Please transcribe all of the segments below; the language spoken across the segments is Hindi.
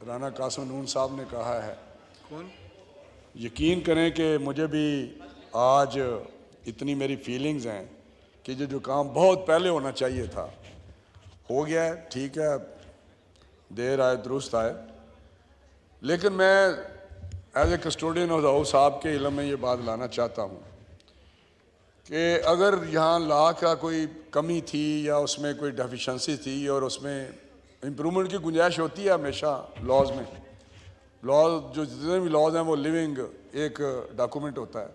राना कासिम नून साहब ने कहा है। कौन? यकीन करें कि मुझे भी आज इतनी मेरी फीलिंग्स हैं कि जो काम बहुत पहले होना चाहिए था हो गया है। ठीक है, देर आए दुरुस्त आए, लेकिन मैं as a custodian of the house आपके इल्म में ये बात लाना चाहता हूँ कि अगर यहाँ लॉ का कोई कमी थी या उसमें कोई डेफिशिएंसी थी और उसमें इम्प्रूवमेंट की गुंजाइश होती है हमेशा लॉज में। लॉज जो जितने भी लॉज हैं वो लिविंग एक डॉक्यूमेंट होता है,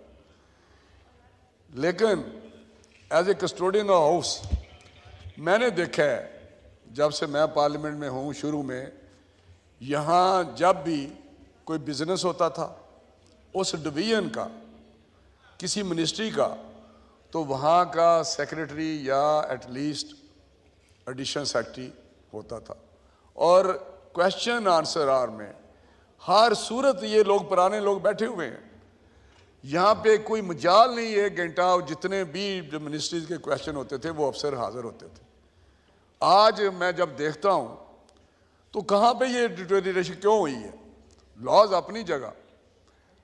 लेकिन as a custodian of house मैंने देखा है जब से मैं पार्लियामेंट में हूँ शुरू में, यहाँ जब भी कोई बिजनेस होता था उस डिवीजन का किसी मिनिस्ट्री का, तो वहाँ का सेक्रेटरी या एटलीस्ट एडिशनल सेक्रेटरी होता था और क्वेश्चन आंसर आवर में हर सूरत ये लोग पुराने लोग बैठे हुए हैं। यहाँ पे कोई मजाल नहीं है, घंटा जितने भी जो मिनिस्ट्रीज के क्वेश्चन होते थे वो अफसर हाजिर होते थे। आज मैं जब देखता हूँ तो कहाँ पे ये डिटोरिएशन क्यों हुई है? लॉज अपनी जगह,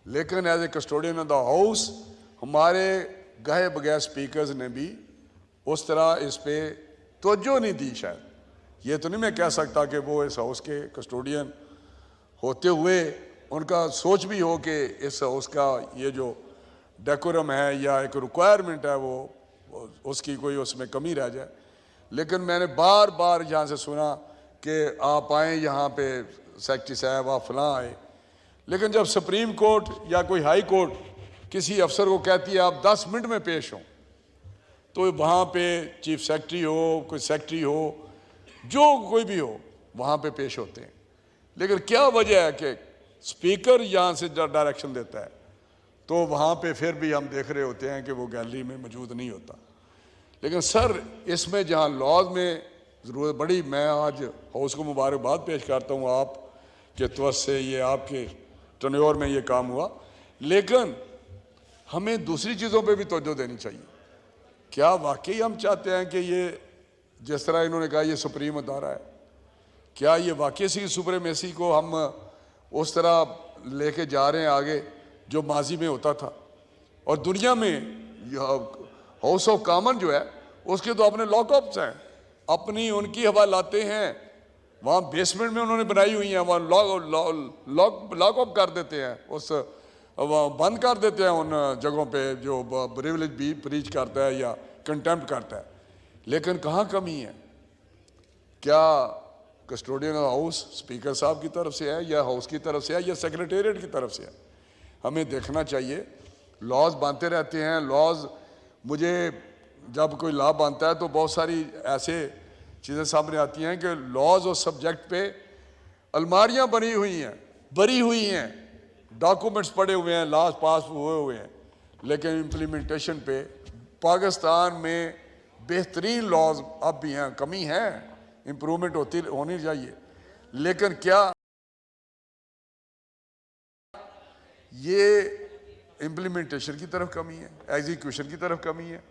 लेकिन as a custodian of the house हमारे गए बगैर स्पीकर्स ने भी उस तरह इस पे तवज्जो नहीं दी। शायद ये तो नहीं मैं कह सकता कि वो इस हाउस के कस्टोडियन होते हुए उनका सोच भी हो कि इस हाउस का ये जो डेकोरम है या एक रिक्वायरमेंट है वो उसकी कोई उसमें कमी रह जाए। लेकिन मैंने बार बार यहाँ से सुना कि आप आए यहाँ पे सेक्रेटरी साहब आप फलां आए, लेकिन जब सुप्रीम कोर्ट या कोई हाई कोर्ट किसी अफसर को कहती है आप 10 मिनट में पेश हो, तो वहाँ पे चीफ सेक्रेटरी हो, कोई सेक्रेटरी हो, जो कोई भी हो, वहाँ पे पेश होते हैं। लेकिन क्या वजह है कि स्पीकर यहाँ से डायरेक्शन देता है तो वहाँ पे फिर भी हम देख रहे होते हैं कि वो गैलरी में मौजूद नहीं होता। लेकिन सर इसमें जहाँ लॉज में ज़रूरत बड़ी, मैं आज हाउस को मुबारकबाद पेश करता हूँ आप के तवज्जो से ये आपके टर्नओवर में ये काम हुआ, लेकिन हमें दूसरी चीज़ों पे भी तवज्जो देनी चाहिए। क्या वाकई हम चाहते हैं कि ये जिस तरह इन्होंने कहा ये सुप्रीम अदारा है, क्या ये वाकई सी सुप्रीमेसी को हम उस तरह लेके जा रहे हैं आगे जो माजी में होता था? और दुनिया में हाउस ऑफ कॉमन जो है उसके तो अपने लॉकअप्स हैं, अपनी उनकी हवा लाते हैं। वहाँ बेसमेंट में उन्होंने बनाई हुई हैं, वहाँ लॉकअप कर देते हैं, उस वहाँ बंद कर देते हैं उन जगहों पे जो प्रिविलेज भी ब्रीच करता है या कंटेम्प्ट करता है। लेकिन कहाँ कमी है? क्या कस्टोडियन ऑफ हाउस स्पीकर साहब की तरफ से है या हाउस की तरफ से है या सेक्रेटेरिएट की तरफ से है? हमें देखना चाहिए। लॉज बनते रहते हैं, लॉज मुझे जब कोई लॉ बनता है तो बहुत सारी ऐसे चीज़ें सामने आती हैं कि लॉज और सब्जेक्ट पे अलमारियां बनी हुई हैं, डॉक्यूमेंट्स पड़े हुए हैं, लॉज पास हुए हैं, लेकिन इम्प्लीमेंटेशन पे पाकिस्तान में बेहतरीन लॉज अब भी हैं, कमी है, इम्प्रूवमेंट होनी चाहिए। लेकिन क्या ये इम्प्लीमेंटेशन की तरफ कमी है, एग्जीक्यूशन की तरफ कमी है?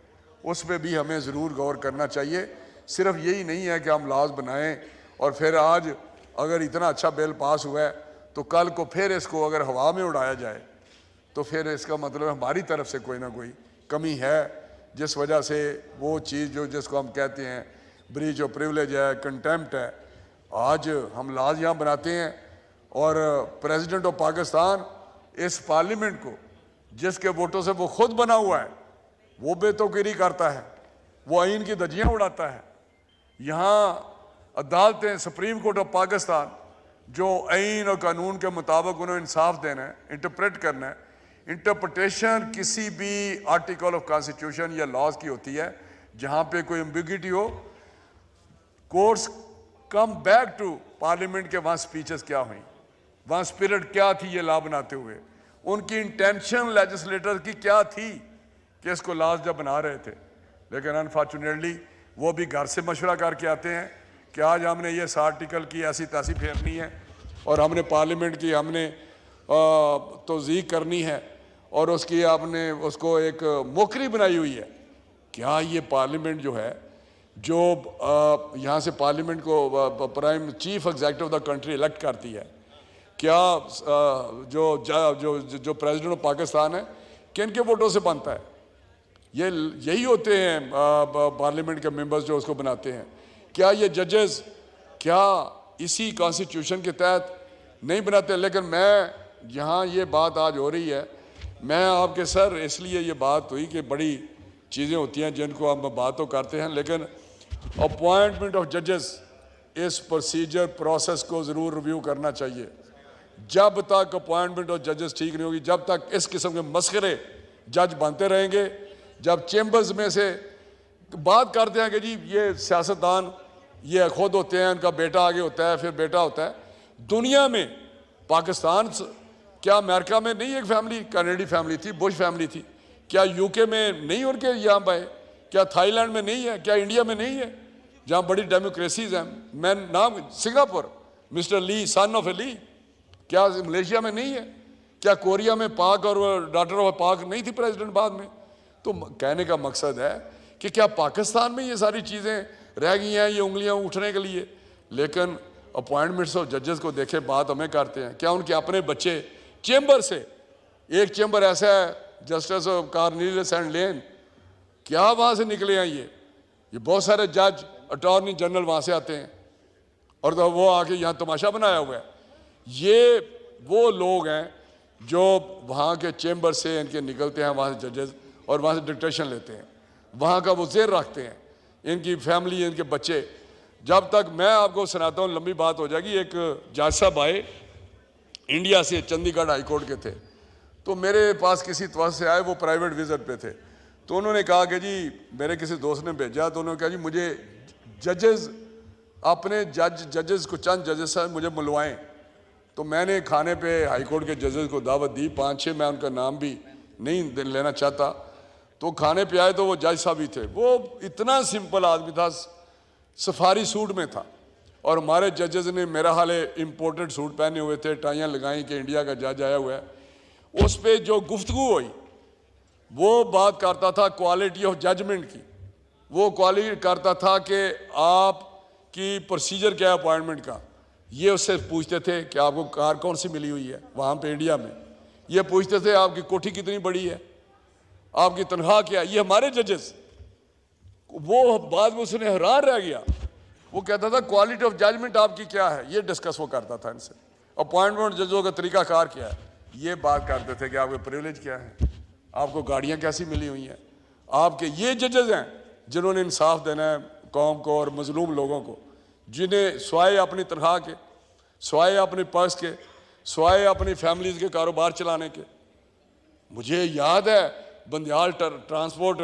उस पर भी हमें ज़रूर गौर करना चाहिए। सिर्फ यही नहीं है कि हम लॉज बनाएं और फिर आज अगर इतना अच्छा बिल पास हुआ है तो कल को फिर इसको अगर हवा में उड़ाया जाए तो फिर इसका मतलब हमारी तरफ से कोई ना कोई कमी है, जिस वजह से वो चीज़ जो जिसको हम कहते हैं ब्रीच ऑफ प्रिविलेज है, कंटेम्प्ट है, आज हम लॉज यहाँ बनाते हैं और प्रेसिडेंट ऑफ पाकिस्तान इस पार्लियामेंट को जिसके वोटों से वो खुद बना हुआ है वो बेतौकीरी करता है, वो आइन की धज्जियाँ उड़ाता है। यहाँ अदालतें, सुप्रीम कोर्ट ऑफ पाकिस्तान जो आइन और कानून के मुताबिक उन्हें इंसाफ देना है, इंटरप्रेट करना है, इंटरप्रिटेशन किसी भी आर्टिकल ऑफ कॉन्स्टिट्यूशन या लॉज की होती है जहाँ पे कोई एम्बिग्यूटी हो, courts come back to parliament के वहाँ स्पीचेस क्या हुई, वहाँ स्पिरिट क्या थी ये लॉ बनाते हुए, उनकी इंटेंशन लेजिस्लेटर की क्या थी कि इसको लॉज जब बना रहे थे। लेकिन अनफॉर्चुनेटली वो भी घर से मशवरा करके आते हैं कि आज हमने ये 60 आर्टिकल की ऐसी तैसी फेरनी है और हमने पार्लियामेंट की हमने तौज़ीक़ करनी है और उसकी आपने उसको एक मोकरी बनाई हुई है। क्या ये पार्लियामेंट जो है जो यहाँ से पार्लियामेंट को prime chief executive of the country elect करती है, क्या जो प्रेसिडेंट ऑफ पाकिस्तान है किन के वोटों से बनता है? ये यही होते हैं पार्लियामेंट के मेंबर्स जो उसको बनाते हैं। क्या ये जजेस क्या इसी कॉन्स्टिट्यूशन के तहत नहीं बनाते? लेकिन मैं यहाँ ये बात आज हो रही है, मैं आपके सर इसलिए ये बात हुई कि बड़ी चीज़ें होती हैं जिनको हम बात तो करते हैं, लेकिन अपॉइंटमेंट ऑफ जजेस इस प्रोसीजर प्रोसेस को ज़रूर रिव्यू करना चाहिए। जब तक अपॉइंटमेंट ऑफ जजेस ठीक नहीं होगी, जब तक इस किस्म के मस्खरे जज बनते रहेंगे, जब चैम्बर्स में से बात करते हैं कि जी ये सियासतदान ये खुद होते हैं, उनका बेटा आगे होता है, फिर बेटा होता है। दुनिया में पाकिस्तान क्या अमेरिका में नहीं एक फैमिली कैनेडी फैमिली थी, बुश फैमिली थी? क्या यूके में नहीं उनके यहाँ पाए? क्या थाईलैंड में नहीं है? क्या इंडिया में नहीं है जहाँ बड़ी डेमोक्रेसीज हैं? मैं नाम Singapore, mister Lee son of a Lee, क्या मलेशिया में नहीं है? क्या कोरिया में पाक और डॉटर ऑफ पाक नहीं थी प्रेसिडेंट बाद में? तो कहने का मकसद है कि क्या पाकिस्तान में ये सारी चीज़ें रह गई हैं ये उंगलियां उठने के लिए? लेकिन अपॉइंटमेंट्स ऑफ जजेस को देखे बात हमें करते हैं, क्या उनके अपने बच्चे चेंबर से, एक चेंबर ऐसा है जस्टिस ऑफ कार्निलियस एंड लेन, क्या वहाँ से निकले हैं ये बहुत सारे जज अटॉर्नी जनरल वहाँ से आते हैं और तो वो आके यहाँ तमाशा बनाया हुआ है। ये वो लोग हैं जो वहाँ के चेंबर से इनके निकलते हैं, वहाँ से जजेस, और वहाँ से डिक्टेशन लेते हैं, वहाँ का वो जेर रखते हैं, इनकी फैमिली, इनके बच्चे। जब तक मैं आपको सुनाता हूँ लंबी बात हो जाएगी। एक जज साहब आए इंडिया से, चंडीगढ़ हाई कोर्ट के थे, तो मेरे पास किसी तरह से आए, वो प्राइवेट विजिट पे थे। तो उन्होंने कहा कि जी मेरे किसी दोस्त ने भेजा, तो उन्होंने कहा जी मुझे जजेस, अपने जजेस को, चंद जजेस साहब मुझे मिलवाएं। तो मैंने खाने पे हाई कोर्ट के जजेस को दावत दी, 5-6, मैं उनका नाम भी नहीं लेना चाहता। तो खाने पे आए तो वो जज साहब ही थे। वो इतना सिंपल आदमी था, सफारी सूट में था, और हमारे जजेस ने मेरा हाल इम्पोर्टेड सूट पहने हुए थे, टाइयाँ लगाई कि इंडिया का जज आया हुआ है। उस पर जो गुफ्तगू हुई वो बात करता था क्वालिटी ऑफ जजमेंट की। वो क्वालिटी करता था कि आपकी प्रोसीजर क्या है अपॉइंटमेंट का। ये उससे पूछते थे कि आपको कार कौन सी मिली हुई है वहाँ पे इंडिया में। ये पूछते थे आपकी कोठी कितनी बड़ी है, आपकी तनख्वाह क्या है। ये हमारे जजेस, वो बाद में उसने हैरान रह गया। वो कहता था क्वालिटी ऑफ जजमेंट आपकी क्या है, ये डिस्कस वो करता था इनसे। अपॉइंटमेंट जजों का तरीकाकार क्या है, ये बात करते थे कि आपके प्रिविलेज क्या है, आपको गाड़ियाँ कैसी मिली हुई हैं। आपके ये जजेस हैं जिन्होंने इंसाफ देना है कौम को और मजलूम लोगों को, जिन्हें स्वाय अपनी तनख्वाह के, स्वाय अपने पर्स के, स्वाय अपनी फैमिलीज के कारोबार चलाने के। मुझे याद है बंदियाल ट्रांसपोर्ट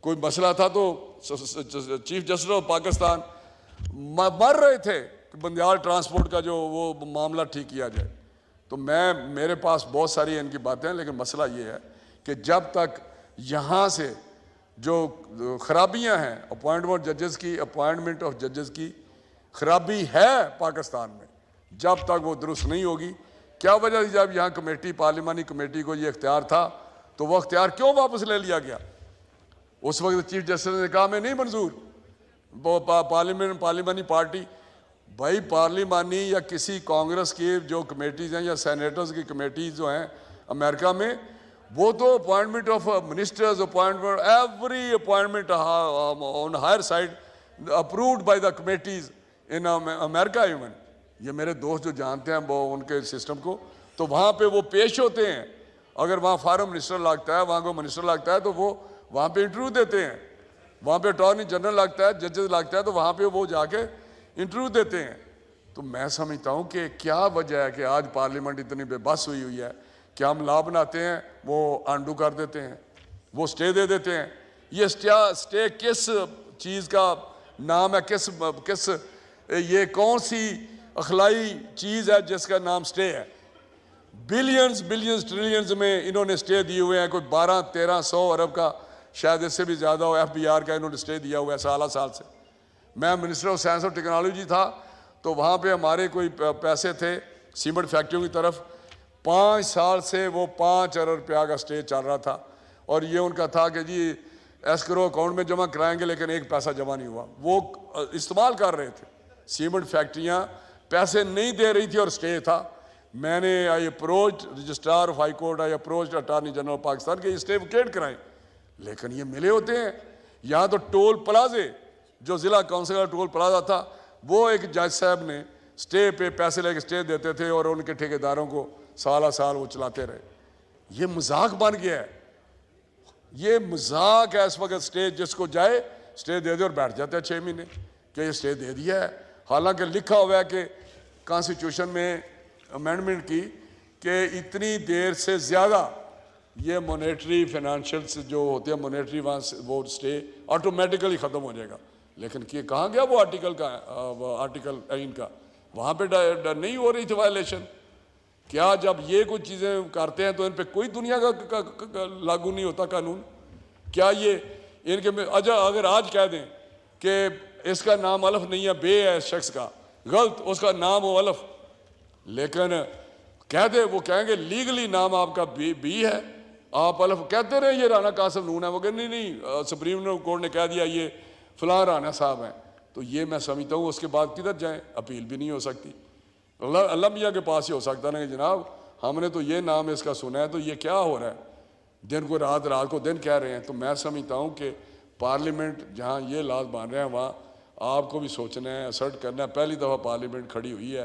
कोई मसला था तो चीफ जस्टिस ऑफ पाकिस्तान मर रहे थे कि बंदियाल ट्रांसपोर्ट का जो वो मामला ठीक किया जाए। तो मेरे पास बहुत सारी इनकी बातें हैं, लेकिन मसला ये है कि जब तक यहाँ से जो खराबियाँ हैं अपॉइंटमेंट जजेस की, अपॉइंटमेंट ऑफ जजेस की खराबी है पाकिस्तान में, जब तक वो दुरुस्त नहीं होगी। क्या वजह थी? जब यहाँ कमेटी, पार्लिमानी कमेटी को ये इख्तियार था, तो वो इख्तियार क्यों वापस ले लिया गया? उस वक्त चीफ जस्टिस ने कहा मैं नहीं मंजूर, वो पार्लिमानी पार्टी, भाई पार्लिमानी या किसी कांग्रेस की जो कमेटीज़ हैं या सेनेटर्स की कमेटीज जो हैं अमेरिका में, वो तो appointment of ministers, appointment, every appointment on higher side approved by the committees in America even. ये मेरे दोस्त जो जानते हैं वो उनके सिस्टम को, तो वहाँ पे वो पेश होते हैं। अगर वहाँ फॉरेन मिनिस्टर लगता है, वहाँ को मिनिस्टर लगता है, तो वो वहाँ पे इंटरव्यू देते हैं। वहाँ पे अटॉर्नी जनरल लगता है, जजेस लगता है, तो वहाँ पे वो जाके इंटरव्यू देते हैं। तो मैं समझता हूँ कि क्या वजह है कि आज पार्लियामेंट इतनी बेबस हुई है कि हम लॉ बनाते हैं, वो अंडू कर देते हैं, वो स्टे दे देते हैं। ये स्टे किस चीज़ का नाम है, किस ये कौन सी अखलाई चीज़ है जिसका नाम स्टे है? बिलियंस ट्रिलियंस में इन्होंने स्टे दिए हुए हैं। कोई 1200-1300 अरब का, शायद इससे भी ज़्यादा हो, FBR का इन्होंने स्टे दिया हुआ है साल से। मैं मिनिस्टर ऑफ साइंस और टेक्नोलॉजी था, तो वहाँ पे हमारे कोई पैसे थे सीमेंट फैक्ट्रियों की तरफ, 5 साल से वो 5 अरब रुपया का स्टे चल रहा था। और ये उनका था कि जी एस्क्रो अकाउंट में जमा कराएंगे, लेकिन 1 पैसा जमा नहीं हुआ। वो इस्तेमाल कर रहे थे, सीमेंट फैक्ट्रियाँ पैसे नहीं दे रही थी और स्टे था। मैंने I approach registrar of high court, I approach attorney general Pakistan के स्टे वेकेट कराएं, लेकिन ये मिले होते हैं। यहाँ तो टोल प्लाजे, जो ज़िला काउंसिल का टोल प्लाजा था, वो एक जज साहब ने स्टे पे पैसे लेके स्टे देते थे और उनके ठेकेदारों को साल साल वो चलाते रहे। ये मजाक बन गया है, ये मजाक है इस वक्त। स्टे जिसको जाए स्टे दे दे और बैठ जाते हैं 6 महीने कि ये स्टे दे दिया है, हालांकि लिखा हुआ है कि कॉन्स्टिट्यूशन में अमेंडमेंट की कि इतनी देर से ज़्यादा ये मॉनेटरी फाइनेंशियल जो होते हैं मॉनेटरी वहाँ से वो स्टे ऑटोमेटिकली ख़त्म हो जाएगा। लेकिन कि कहाँ गया वो आर्टिकल का, आर्टिकल इनका, वहाँ पे नहीं हो रही थी वायलेशन। क्या जब ये कुछ चीज़ें करते हैं तो इन पे कोई दुनिया का लागू नहीं होता कानून? क्या ये इनके में अगर आज कह दें कि इसका नाम अलफ नहीं है, बे है शख्स का, गलत उसका नाम हो अलफ, लेकिन कह दे वो कहेंगे लीगली नाम आपका बी है, आप अलफ कहते रहे ये राना कासिम नून है, वो कहते नहीं सुप्रीम कोर्ट ने कह दिया ये फलां राना साहब हैं, तो ये मैं समझता हूँ उसके बाद किधर जाएं? अपील भी नहीं हो सकती। अल्लाह मियाँ के पास ही हो सकता ना कि जनाब हमने तो ये नाम इसका सुना है, तो ये क्या हो रहा है? दिन को रात, रात को दिन कह रहे हैं। तो मैं समझता हूँ कि पार्लियामेंट जहाँ ये लाज बन रहे हैं वहाँ आपको भी सोचना है, असर्ट करना है। पहली दफ़ा पार्लियामेंट खड़ी हुई है,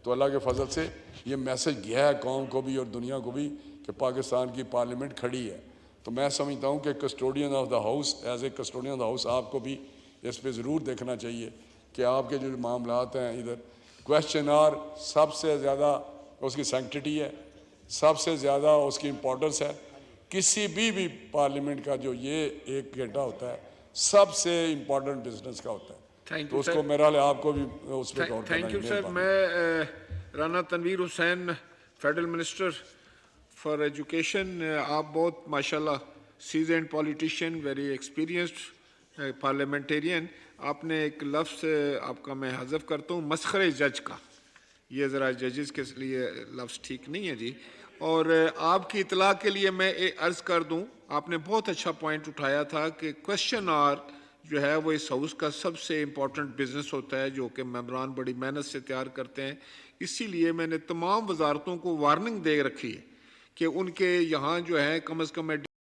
तो अल्लाह के फजल से ये मैसेज गया है कौम को भी और दुनिया को भी कि पाकिस्तान की पार्लियामेंट खड़ी है। तो मैं समझता हूँ कि custodian of the house, as a custodian of the house आपको भी इस पर ज़रूर देखना चाहिए कि आपके जो मामलात हैं इधर क्वेश्चन आर सबसे ज़्यादा उसकी सैंक्टिटी है, सबसे ज़्यादा उसकी इम्पोर्टेंस है। किसी भी पार्लियामेंट का जो ये 1 घंटा होता है सबसे इम्पोर्टेंट बिजनेस का होता है, तो उसको मेरा आपको भी उस पर गौर करना। Thank you sir. मैं Rana Tanveer Hussain, federal minister for education, आप बहुत माशाल्लाह seasoned politician, very experienced parliamentarian. आपने एक लफ्ज़ आपका मैं हज़फ करता हूँ, मस्खरे जज का। ये ज़रा जजेस के लिए लफ्ज़ ठीक नहीं है जी। और आपकी इतला के लिए मैं अर्ज़ कर दूँ, आपने बहुत अच्छा पॉइंट उठाया था कि क्वेश्चन आर जो है वो इस हाउस का सबसे इम्पॉर्टेंट बिजनेस होता है, जो कि मेंबरान बड़ी मेहनत से तैयार करते हैं। इसीलिए मैंने तमाम वजारतों को वार्निंग दे रखी है कि उनके यहाँ जो है कम अज़ कम